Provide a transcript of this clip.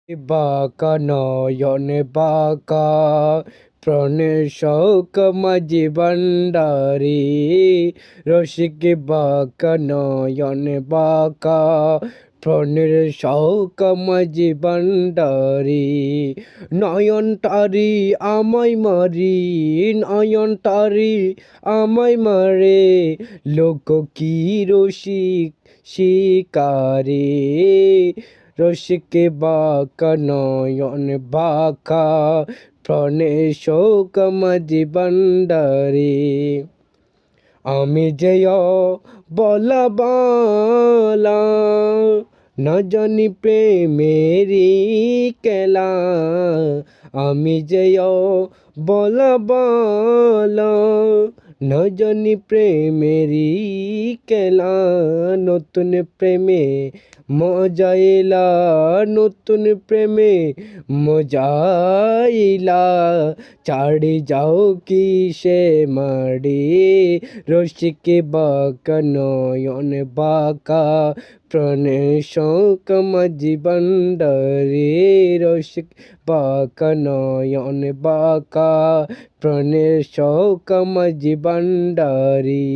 বাঁকা নয়নে বাঁকা প্রাণের শোক মাঝি ভান্ডারি রসিক বাঁকা নয়নে বাঁকা প্রাণের শোক মাঝি ভান্ডারি নয়নটারি আমায় মারি নয়নটারি আমায় মারে লোক কি রসিক শিকারে রসিকে বাঁকা নয়ন বাঁকা প্রাণে শোক মাঝি ভান্ডারি আমি যেয় বলা বালা না জানি প্রেমেরি কেলা আমি যেয় বলা বালা না জানি প্রেমেরি কেলা নতুন প্রেমে মজা এলা নতুন প্রেমে মজা এলা ছাড়ি যাও কিসে মারি রসিকে বাঁকা নয়ন বাঁকা প্রাণে শোক মাঝি ভান্ডারি রসিক বাঁকা নয়ন বাঁকা প্রাণে শোক মাঝি ভান্ডারি।